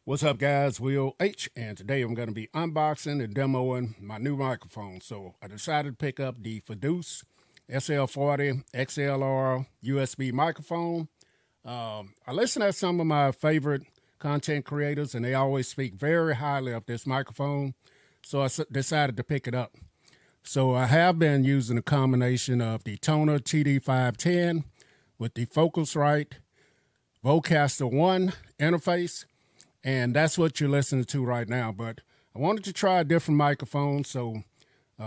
What's up, guys? Will H, and today I'm going to be unboxing and demoing my new microphone. So I decided to pick up the Fduce SL40 XLR USB microphone. I listen to some of my favorite content creators, and they always speak very highly of this microphone. So I decided to pick it up. So I have been using a combination of the Toner TD510 with the Focusrite Vocaster 1 interface. And that's what you're listening to right now. But I wanted to try a different microphone. So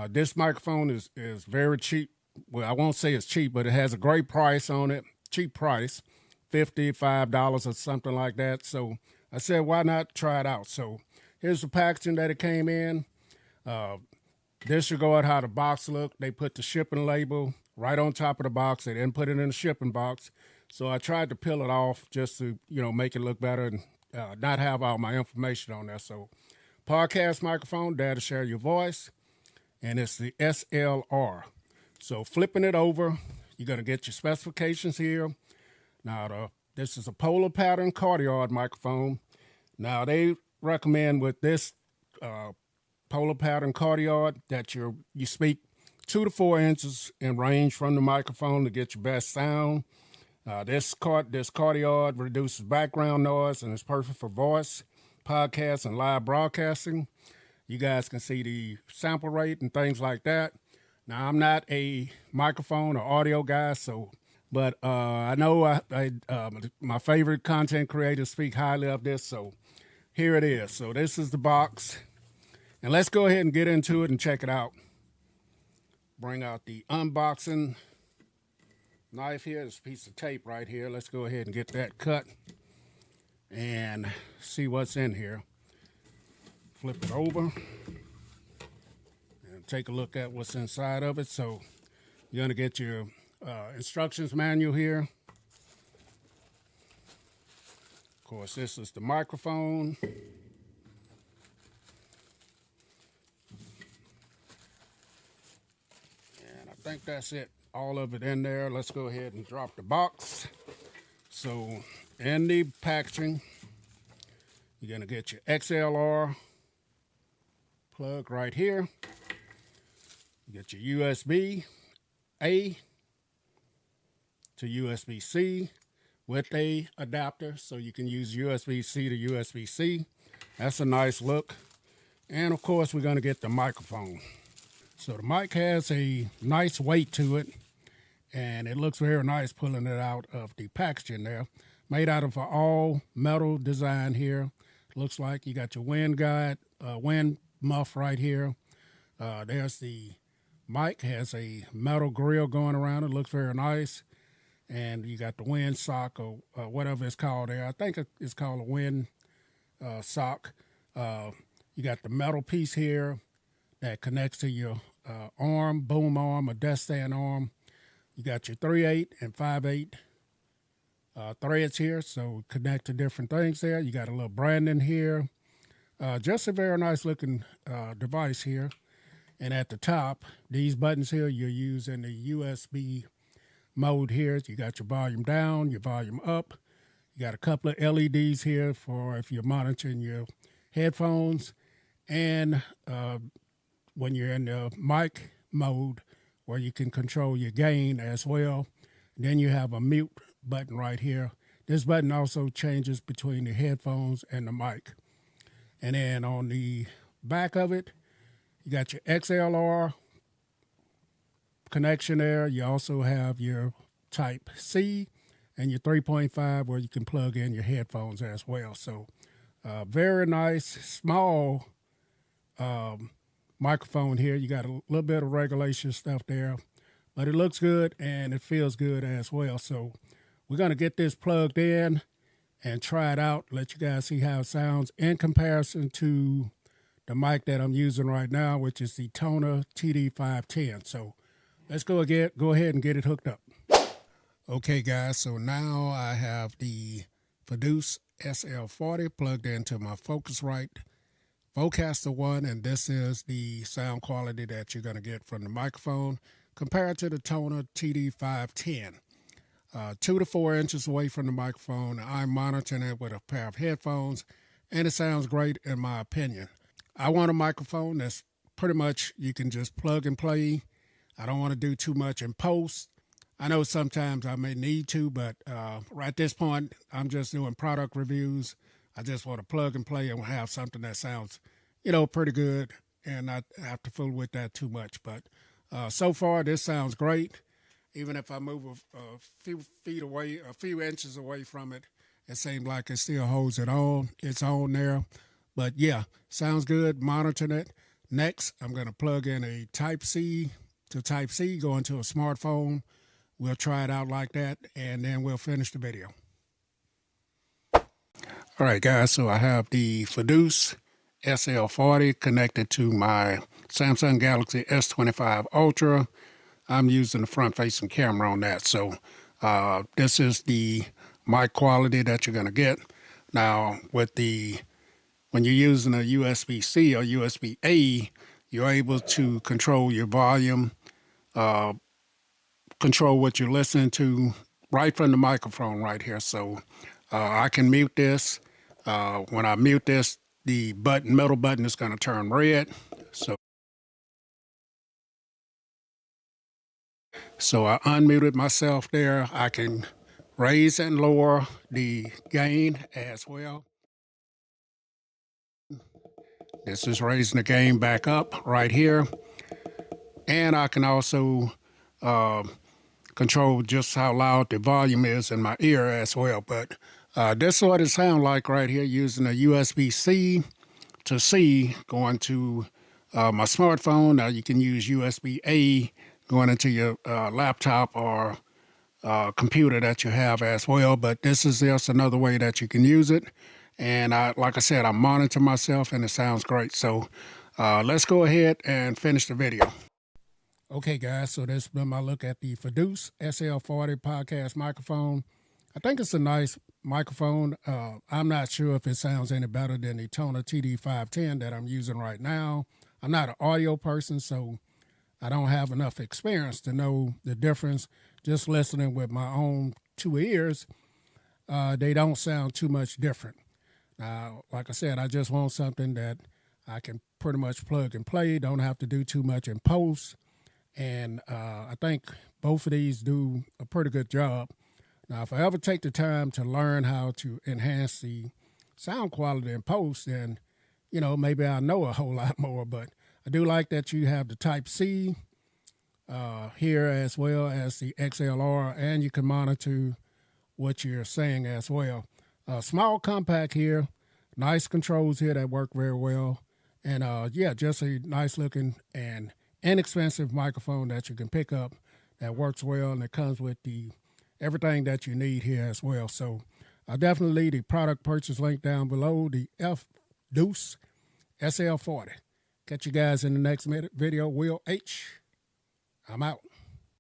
this microphone is very cheap. Well, I won't say it's cheap, but it has a great price on it. Cheap price, $55 or something like that. So I said, why not try it out? So here's the packaging that it came in. Disregard how the box looked. They put the shipping label right on top of the box. They didn't put it in the shipping box. So I tried to peel it off just to, make it look better and not have all my information on there. So podcast microphone, there to share your voice, and it's the XLR. So flipping it over, you're going to get your specifications here. Now, this is a polar pattern cardioid microphone. Now, they recommend with this polar pattern cardioid that you speak 2 to 4 inches in range from the microphone to get your best sound. This cardioid reduces background noise and is perfect for voice, podcasts, and live broadcasting. You guys can see the sample rate and things like that. Now, I'm not a microphone or audio guy, but I know my favorite content creators speak highly of this, so here it is. So this is the box, and let's go ahead and get into it and check it out. Bring out the unboxing knife here. This piece of tape right here. Let's go ahead and get that cut and see what's in here. Flip it over and take a look at what's inside of it. So you're going to get your instructions manual here. Of course, this is the microphone. And I think that's it. All of it in there. Let's go ahead and drop the box. So in the packaging, you're going to get your XLR plug right here. You get your USB-A to USB-C with a adapter, so you can use USB-C to USB-C. That's a nice look. And of course, we're going to get the microphone. So the mic has a nice weight to it, and it looks very nice pulling it out of the packaging there. Made out of an all metal design here. Looks like you got your wind guide, wind muff right here. There's the mic, has a metal grill going around it. Looks very nice. And you got the wind sock or whatever it's called there. I think it's called a wind sock. You got the metal piece here that connects to your arm, boom arm, or desk stand arm. You got your 3/8 and 5/8 threads here, so connect to different things there. You got a little branding here. Just a very nice looking device here. And at the top, these buttons here, you're using the USB mode here. You got your volume down, your volume up. You got a couple of LEDs here for if you're monitoring your headphones. And when you're in the mic mode, where you can control your gain as well. And then you have a mute button right here. This button also changes between the headphones and the mic. And then on the back of it, you got your XLR connection there. You also have your Type C and your 3.5 where you can plug in your headphones as well. So very nice, small microphone here. You got a little bit of regulation stuff there, but it looks good and it feels good as well. So we're going to get this plugged in and try it out, let you guys see how it sounds in comparison to the mic that I'm using right now, which is the Toner TD510. So let's go ahead and get it hooked up. Okay, guys, so now I have the Fduce SL40 plugged into my Focusrite Vocaster 1, and this is the sound quality that you're going to get from the microphone compared to the Toner TD510. 2 to 4 inches away from the microphone. I'm monitoring it with a pair of headphones, and it sounds great in my opinion. I want a microphone that's pretty much you can just plug and play. I don't want to do too much in post. I know sometimes I may need to, but right at this point, I'm just doing product reviews. I just want to plug and play and have something that sounds, pretty good and not have to fool with that too much. But so far, this sounds great. Even if I move a few feet away, a few inches away from it, it seems like it still holds it on. It's on there. But yeah, sounds good. Monitoring it. Next, I'm going to plug in a Type-C to Type-C, go into a smartphone. We'll try it out like that, and then we'll finish the video. All right, guys, so I have the Fduce SL40 connected to my Samsung Galaxy S25 Ultra. I'm using the front-facing camera on that. So this is the mic quality that you're going to get. Now, when you're using a USB-C or USB-A, you're able to control your volume, control what you're listening to right from the microphone right here. So I can mute this. When I mute this, the middle button is going to turn red. So I unmuted myself there. I can raise and lower the gain as well. This is raising the gain back up right here. And I can also control just how loud the volume is in my ear as well. But this is what it sounds like right here using a USB-C to C going to my smartphone. Now you can use USB-A going into your laptop or computer that you have as well. But this is just another way that you can use it. And like I said, I monitor myself and it sounds great. So let's go ahead and finish the video. Okay, guys, so this has been my look at the Fduce SL40 podcast microphone. I think it's a nice microphone. I'm not sure if it sounds any better than the Tonor TD510 that I'm using right now. I'm not an audio person, so I don't have enough experience to know the difference. Just listening with my own two ears, they don't sound too much different. Now, like I said, I just want something that I can pretty much plug and play, don't have to do too much in post. And I think both of these do a pretty good job. Now, if I ever take the time to learn how to enhance the sound quality in post, then, maybe I'll know a whole lot more. But I do like that you have the Type-C here as well as the XLR, and you can monitor what you're saying as well. Small compact here, nice controls here that work very well. And yeah, just a nice looking and inexpensive microphone that you can pick up that works well, and it comes with everything that you need here as well. So I'll definitely leave the product purchase link down below, the Fduce SL40. Catch you guys in the next video. Will H. I'm out.